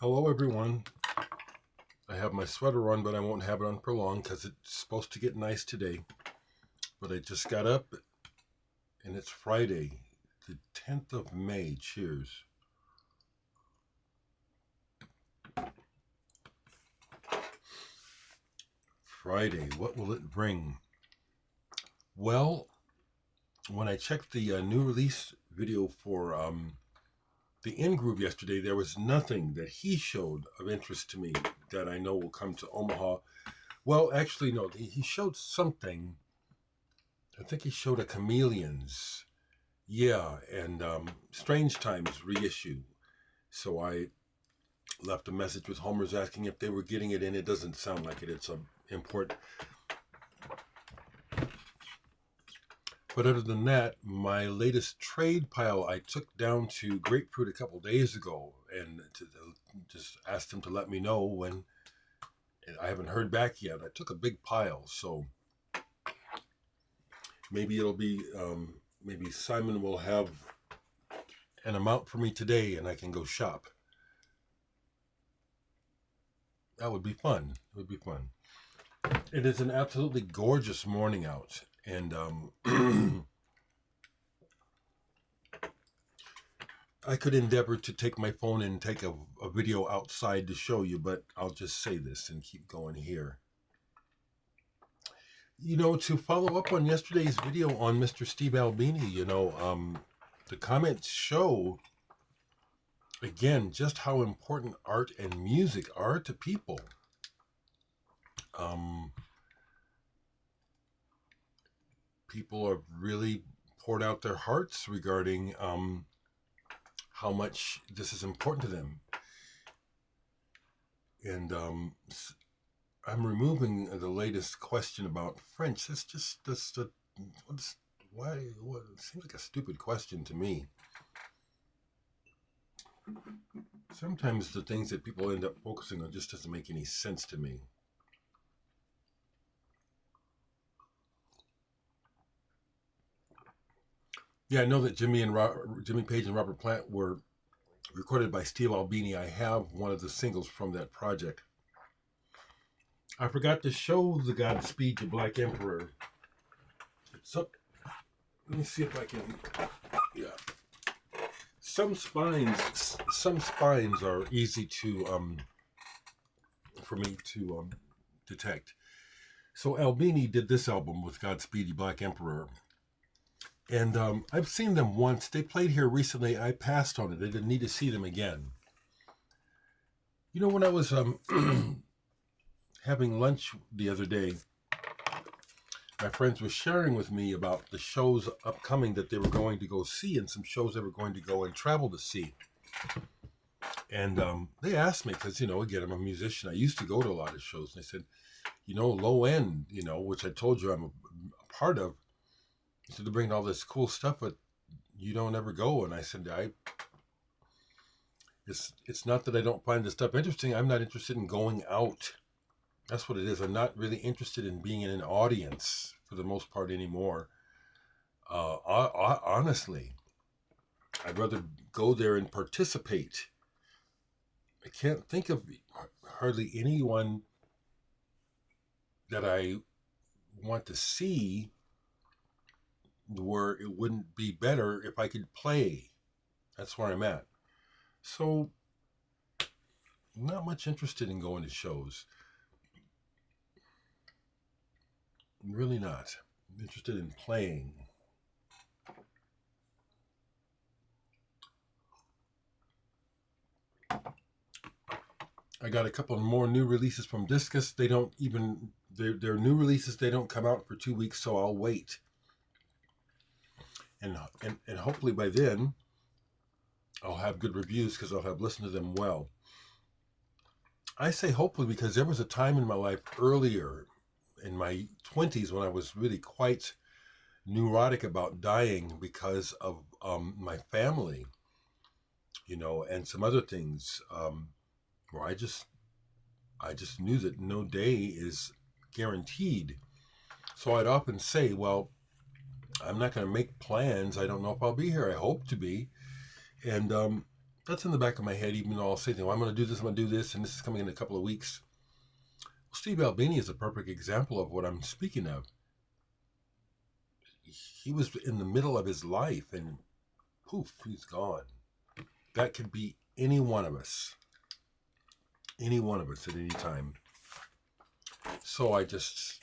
Hello, everyone. I have my sweater on, but I won't have it on for long because it's supposed to get nice today. But I just got up, and it's Friday, the 10th of May. Cheers. Friday, what will it bring? Well, when I checked the new release video for the in-groove yesterday, there was nothing that he showed of interest to me that I know will come to Omaha. Well, actually, no, he showed something. I think he showed a Chameleons. Yeah, and Strange Times reissue. So I left a message with Homer's asking if they were getting it in. It doesn't sound like it. It's an import. But other than that, my latest trade pile I took down to Grapefruit a couple days ago and just asked them to let me know when. And I haven't heard back yet. I took a big pile, so maybe it'll be, maybe Simon will have an amount for me today and I can go shop. That would be fun. It would be fun. It is an absolutely gorgeous morning out. And I could endeavor to take my phone and take a video outside to show you, but I'll just say this and keep going here. You know, to follow up on yesterday's video on Mr. Steve Albini, the comments show, again, just how important art and music are to people. People have really poured out their hearts regarding how much this is important to them. And I'm removing the latest question about French. It's just it seems like a stupid question to me. Sometimes the things that people end up focusing on just doesn't make any sense to me. Yeah, I know that Jimmy Page and Robert Plant were recorded by Steve Albini. I have one of the singles from that project. I forgot to show the Godspeed to Black Emperor. It's up. Let me see if I can. Yeah. Some spines are easy to for me to detect. So Albini did this album with Godspeed Black Emperor. And I've seen them once. They played here recently. I passed on it. I didn't need to see them again. You know, when I was having lunch the other day, my friends were sharing with me about the shows upcoming that they were going to go see and some shows they were going to go and travel to see. And they asked me, because, again, I'm a musician. I used to go to a lot of shows. And they said, Low End, which I told you I'm a part of, so they're bringing all this cool stuff, but you don't ever go. And I said, it's not that I don't find this stuff interesting. I'm not interested in going out. That's what it is. I'm not really interested in being in an audience for the most part anymore. Honestly, I'd rather go there and participate. I can't think of hardly anyone that I want to see where it wouldn't be better if I could play. That's where I'm at. So, not much interested in going to shows. I'm really not. I'm interested in playing. I got a couple more new releases from Discus. They're new releases. They don't come out for 2 weeks, so I'll wait. And hopefully by then, I'll have good reviews because I'll have listened to them well. I say hopefully because there was a time in my life earlier, in my 20s, when I was really quite neurotic about dying because of my family, and some other things, where I just knew that no day is guaranteed. So I'd often say, well, I'm not going to make plans. I don't know if I'll be here. I hope to be. And that's in the back of my head, even though I'll say, I'm going to do this, and this is coming in a couple of weeks. Well, Steve Albini is a perfect example of what I'm speaking of. He was in the middle of his life, and poof, he's gone. That could be any one of us at any time. So I just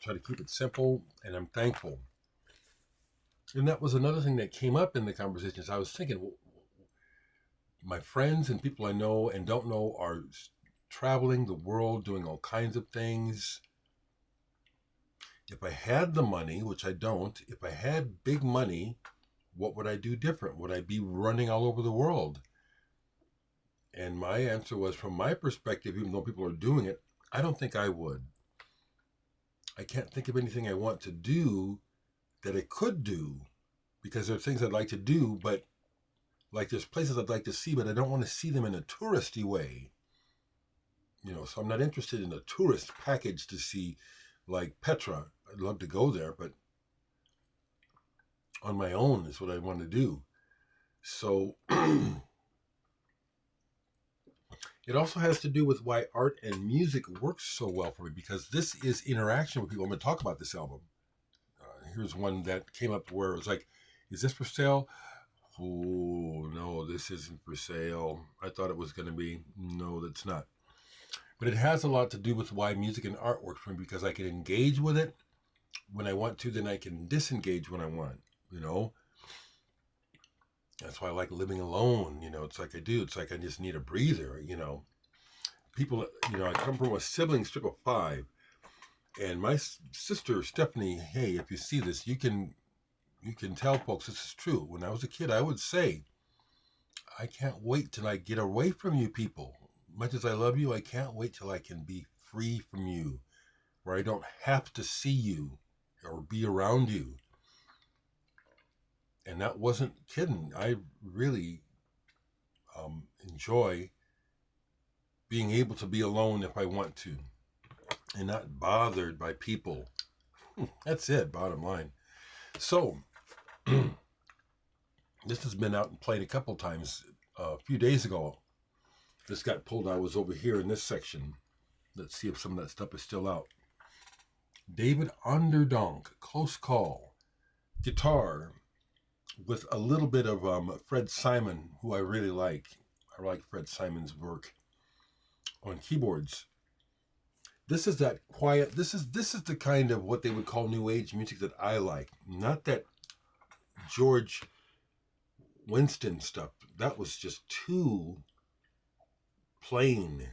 try to keep it simple, and I'm thankful. And that was another thing that came up in the conversations. I was thinking, my friends and people I know and don't know are traveling the world, doing all kinds of things. If I had the money, which I don't, if I had big money, what would I do different? Would I be running all over the world? And my answer was, from my perspective, even though people are doing it, I don't think I would. I can't think of anything I want to do that I could do, because there are things I'd like to do, but like there's places I'd like to see, but I don't want to see them in a touristy way. So I'm not interested in a tourist package to see like Petra. I'd love to go there, but on my own is what I want to do. So it also has to do with why art and music works so well for me, because this is interaction with people. I'm going to talk about this album. Here's one that came up where it was like, is this for sale? Oh, no, this isn't for sale. I thought it was going to be. No, that's not. But it has a lot to do with why music and art works for me, because I can engage with it when I want to, then I can disengage when I want, That's why I like living alone, It's like I do. It's like I just need a breather, People, I come from a sibling strip of 5. And my sister, Stephanie, hey, if you see this, you can tell folks this is true. When I was a kid, I would say, I can't wait till I get away from you people. Much as I love you, I can't wait till I can be free from you, where I don't have to see you or be around you. And that wasn't kidding. I really enjoy being able to be alone if I want to, and not bothered by people. That's it, bottom line. So, this has been out and played a couple times. A few days ago, this got pulled. I was over here in this section. Let's see if some of that stuff is still out. David Onderdonk, Close Call. Guitar with a little bit of Fred Simon, who I really like. I like Fred Simon's work on keyboards. This is that quiet. This is the kind of what they would call new age music that I like. Not that George Winston stuff. That was just too plain.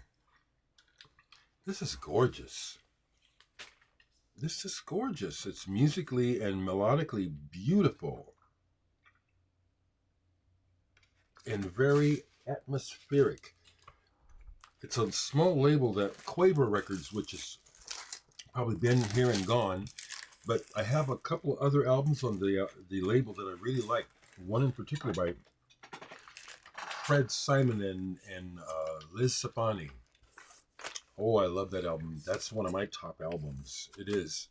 This is gorgeous. It's musically and melodically beautiful and very atmospheric. It's a small label, that Quaver Records, which has probably been here and gone, but I have a couple of other albums on the label that I really like. One in particular by Fred Simon and Liz Cifani. Oh, I love that album. That's one of my top albums. It is.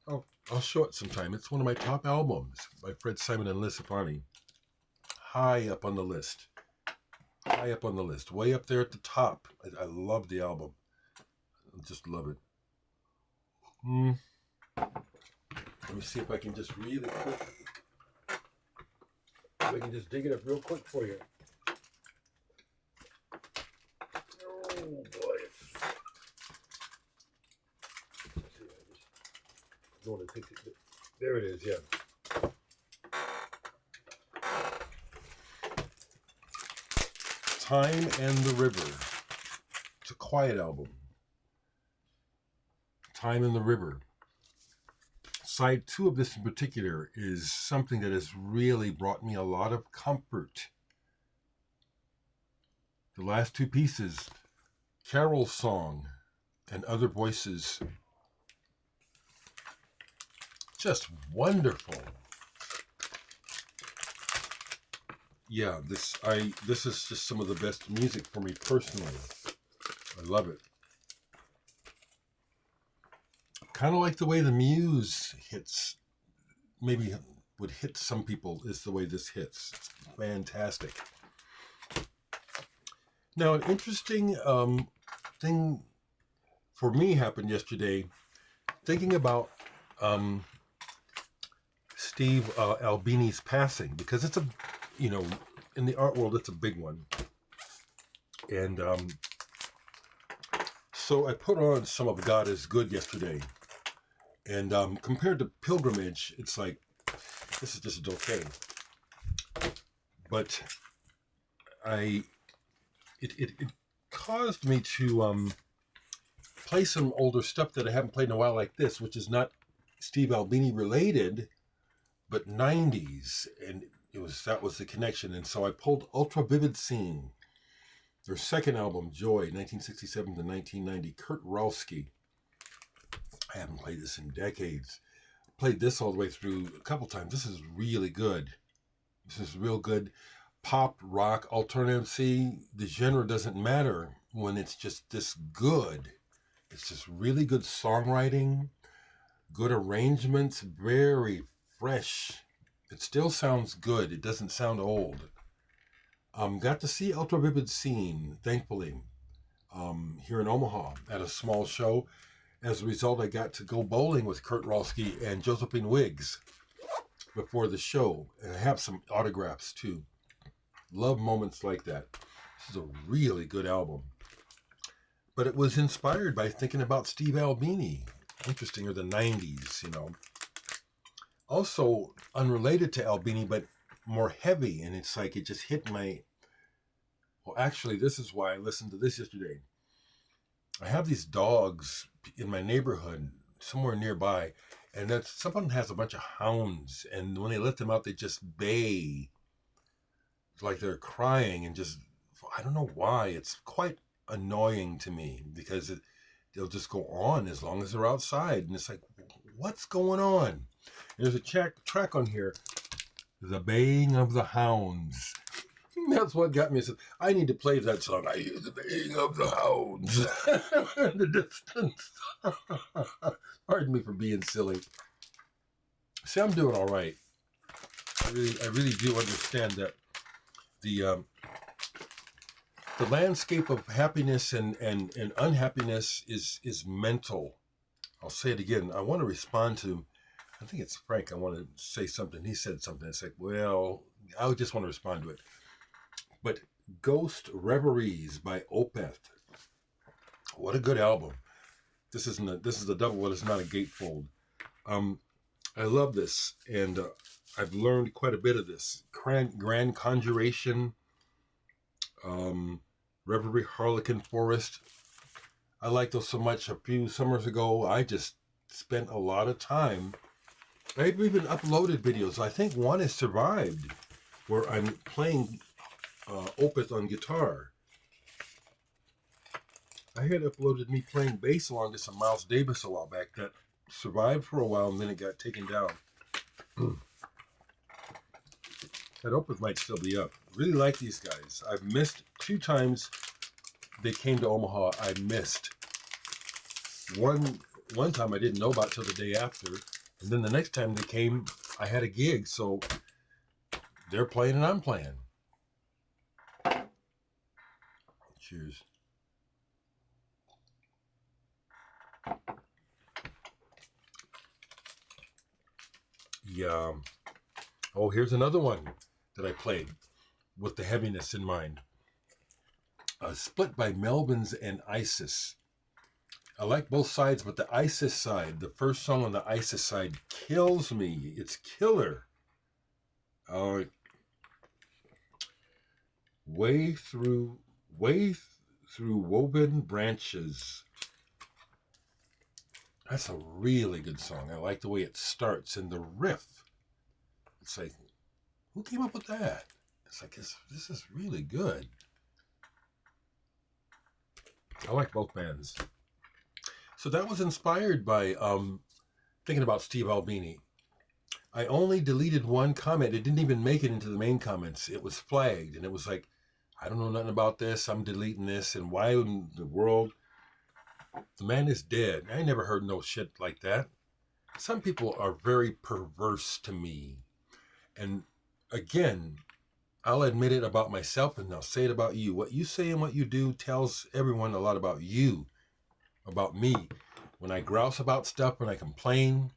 Oh, I'll show it sometime. It's one of my top albums by Fred Simon and Liz Cifani. High up on the list. Way up there at the top. I love the album. I just love it. Let me see if I can just really quick. If I can just dig it up real quick for you. Oh boy. Let's see, I just don't want to take it. There it is, yeah. Time and the River. It's a quiet album. Time and the River. Side 2 of this in particular is something that has really brought me a lot of comfort. The last 2 pieces, Carol's Song and Other Voices, just wonderful. Yeah, this is just some of the best music for me personally. I love it. Kind of like the way the Muse hits maybe would hit some people is the way this hits. It's fantastic. Now, an interesting thing for me happened yesterday, thinking about Steve Albini's passing, because it's a, in the art world, it's a big one. And so I put on some of God is Good yesterday. And compared to Pilgrimage, it's like, this is just okay. But it caused me to play some older stuff that I haven't played in a while, like this, which is not Steve Albini related, but 90s. And that was the connection. And so I pulled Ultra Vivid Scene, their second album, Joy, 1967 to 1990, Kurt Ralsky. I haven't played this in decades. Played this all the way through a couple times. This is really good. This is real good. Pop, rock, alternative. See, the genre doesn't matter when it's just this good. It's just really good songwriting, good arrangements, very fresh. It still sounds good. It doesn't sound old. Got to see Ultra Vivid Scene, thankfully, here in Omaha at a small show. As a result, I got to go bowling with Kurt Ralsky and Josephine Wiggs before the show. And I have some autographs, too. Love moments like that. This is a really good album. But it was inspired by thinking about Steve Albini. Interesting, or the 90s, Also, unrelated to Albini, but more heavy. And it's like it just hit my... Well, actually, this is why I listened to this yesterday. I have these dogs in my neighborhood, somewhere nearby, and someone has a bunch of hounds, and when they let them out, they just bay. It's like they're crying, and just, I don't know why. It's quite annoying to me, because they'll just go on as long as they're outside, and it's like, what's going on? There's a track on here, The Baying of the Hounds. That's what got me. I said, I need to play that song. I hear the baying of the hounds in the distance. Pardon me for being silly. See, I'm doing all right. I really do understand that the landscape of happiness and unhappiness is mental. I'll say it again. I want to respond to, I think it's Frank. I want to say something. He said something. It's like, well, I just want to respond to it. But Ghost Reveries by Opeth. What a good album. This is a double, but it's not a gatefold. I love this, and I've learned quite a bit of this. Grand Conjuration, Reverie, Harlequin Forest. I liked those so much. A few summers ago, I just spent a lot of time. I've even uploaded videos. I think one has survived, where I'm playing Opeth on guitar. I had uploaded me playing bass along to some Miles Davis a while back that survived for a while, and then it got taken down. That Opeth might still be up. Really like these guys. I've missed 2 times they came to Omaha. I missed. One time I didn't know about till the day after, and then the next time they came, I had a gig, so they're playing and I'm playing. Cheers. Yeah. Oh, here's another one that I played with the heaviness in mind. Split by Melvins and Isis. I like both sides, but the Isis side, the first song on the Isis side, kills me. It's killer. Way through woven branches. That's a really good song. I like the way it starts, and the riff. It's like, who came up with that? It's like, this is really good. I like both bands. So that was inspired by thinking about Steve Albini. I only deleted one comment. It didn't even make it into the main comments. It was flagged, and it was like, I don't know nothing about this. I'm deleting this, and why in the world? The man is dead. I never heard no shit like that. Some people are very perverse to me. And again, I'll admit it about myself and I'll say it about you. What you say and what you do tells everyone a lot about you, about me. When I grouse about stuff, when I complain,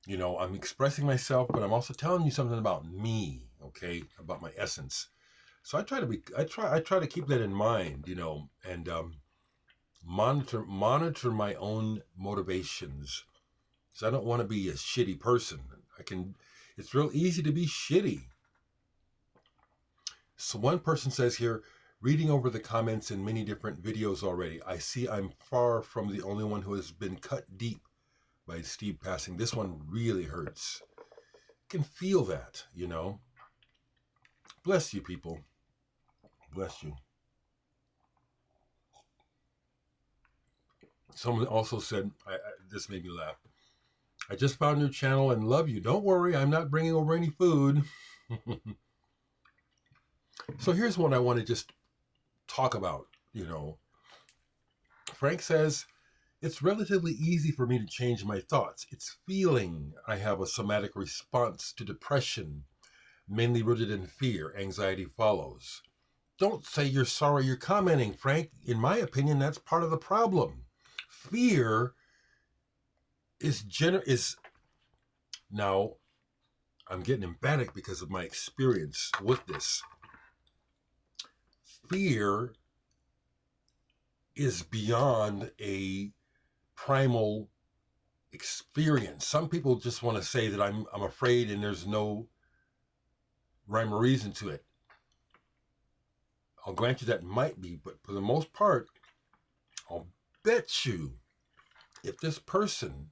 I'm expressing myself, but I'm also telling you something about me, okay, about my essence. So I try to keep that in mind, and monitor my own motivations. Because I don't want to be a shitty person. It's real easy to be shitty. So one person says here, reading over the comments in many different videos already, I see I'm far from the only one who has been cut deep by Steve passing. This one really hurts. I can feel that, Bless you, people. Bless you. Someone also said, this made me laugh. I just found your channel and love you. Don't worry, I'm not bringing over any food. So here's what I want to just talk about, Frank says, it's relatively easy for me to change my thoughts. It's feeling I have a somatic response to depression, mainly rooted in fear. Anxiety follows. Don't say you're sorry you're commenting, Frank. In my opinion, that's part of the problem. Fear is now I'm getting emphatic because of my experience with this. Fear is beyond a primal experience. Some people just want to say that I'm afraid and there's no rhyme or reason to it. I'll grant you that might be, but for the most part, I'll bet you if this person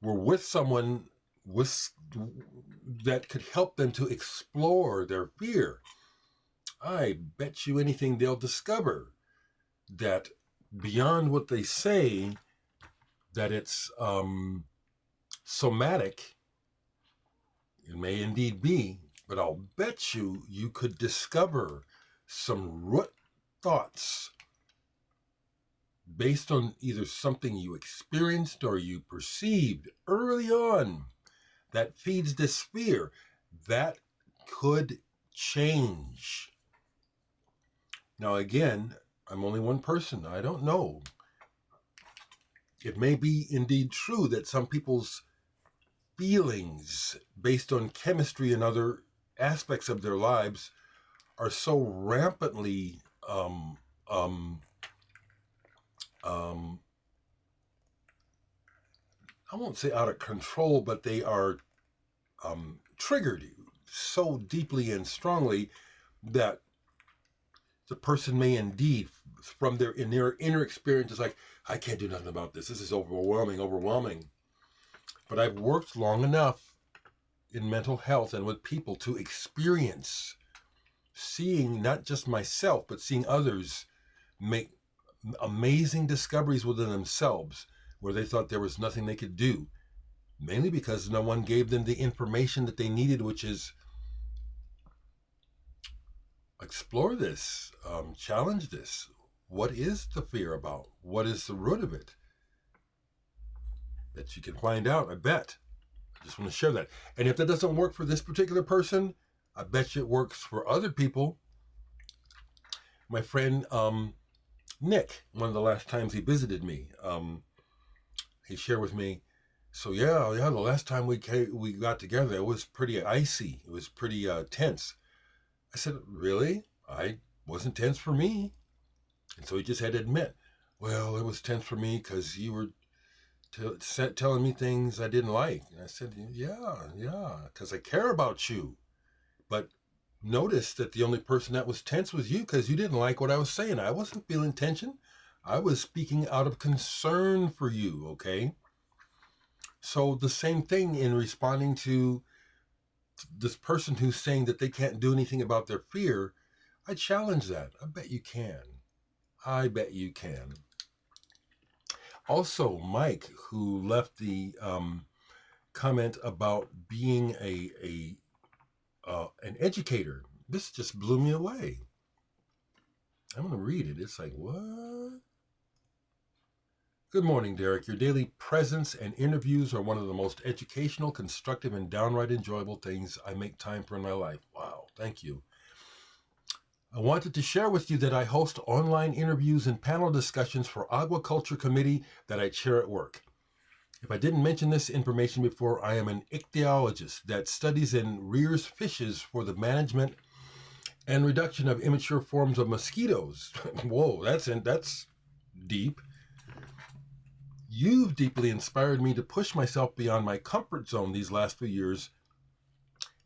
were with someone that could help them to explore their fear, I bet you anything they'll discover that beyond what they say, that it's somatic. It may indeed be, but I'll bet you could discover some root thoughts based on either something you experienced or you perceived early on that feeds this fear that could change. Now, again, I'm only one person. I don't know. It may be indeed true that some people's feelings based on chemistry and other aspects of their lives are so rampantly I won't say out of control, but they are triggered so deeply and strongly that the person may indeed, from their inner experience, is like, I can't do nothing about this. This is overwhelming. But I've worked long enough in mental health and with people to experience seeing not just myself, but seeing others make amazing discoveries within themselves where they thought there was nothing they could do, mainly because no one gave them the information that they needed, which is explore this, challenge this. What is the fear about? What is the root of it? That you can find out, I bet. I just want to share that. And if that doesn't work for this particular person, I bet you it works for other people. My friend Nick, one of the last times he visited me, he shared with me, so yeah, the last time we got together, it was pretty icy. It was pretty tense. I said, really? I wasn't tense for me. And so he just had to admit, well, it was tense for me because you were telling me things I didn't like. And I said, yeah, because I care about you. But notice that the only person that was tense was you because you didn't like what I was saying. I wasn't feeling tension. I was speaking out of concern for you, okay? So the same thing in responding to this person who's saying that they can't do anything about their fear, I challenge that. I bet you can. I bet you can. Also, Mike, who left the comment about being an educator, this just blew me away. I'm going to read it. It's like, what? Good morning, Dereck. Your daily presence and interviews are one of the most educational, constructive, and downright enjoyable things I make time for in my life. Wow, thank you. I wanted to share with you that I host online interviews and panel discussions for Aquaculture Committee that I chair at work. If I didn't mention this information before, I am an ichthyologist that studies and rears fishes for the management and reduction of immature forms of mosquitoes. Whoa, that's deep. You've deeply inspired me to push myself beyond my comfort zone these last few years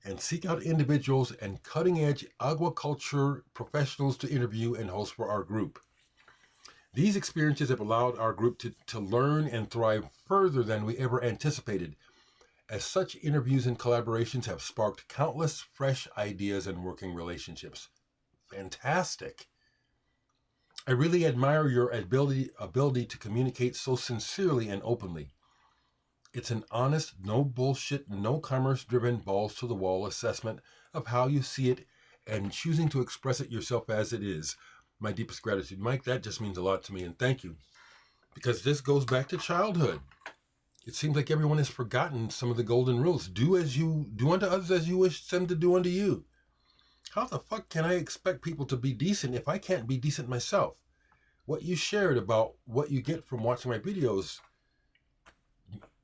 and seek out individuals and cutting-edge aquaculture professionals to interview and host for our group. These experiences have allowed our group to learn and thrive further than we ever anticipated, as such interviews and collaborations have sparked countless fresh ideas and working relationships. Fantastic. I really admire your ability to communicate so sincerely and openly. It's an honest, no bullshit, no commerce-driven, balls-to-the-wall assessment of how you see it and choosing to express it yourself as it is. My deepest gratitude. Mike, that just means a lot to me, and thank you. Because this goes back to childhood. It seems like everyone has forgotten some of the golden rules. Do unto others as you wish them to do unto you. How the fuck can I expect people to be decent if I can't be decent myself? What you shared about what you get from watching my videos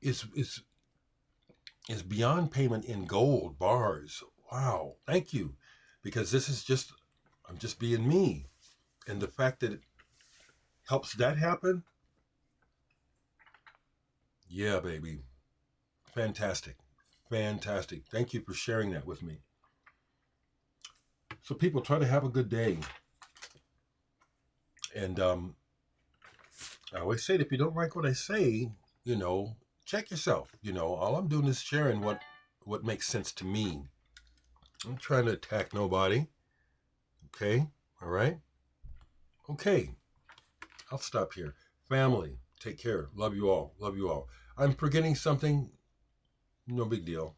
is beyond payment in gold bars. Wow, thank you. Because I'm just being me. And the fact that it helps that happen, yeah, baby. Fantastic. Fantastic. Thank you for sharing that with me. So people, try to have a good day. And I always say that if you don't like what I say, check yourself. All I'm doing is sharing what makes sense to me. I'm trying to attack nobody. Okay? All right? Okay. I'll stop here. Family, take care. Love you all. Love you all. I'm forgetting something. No big deal.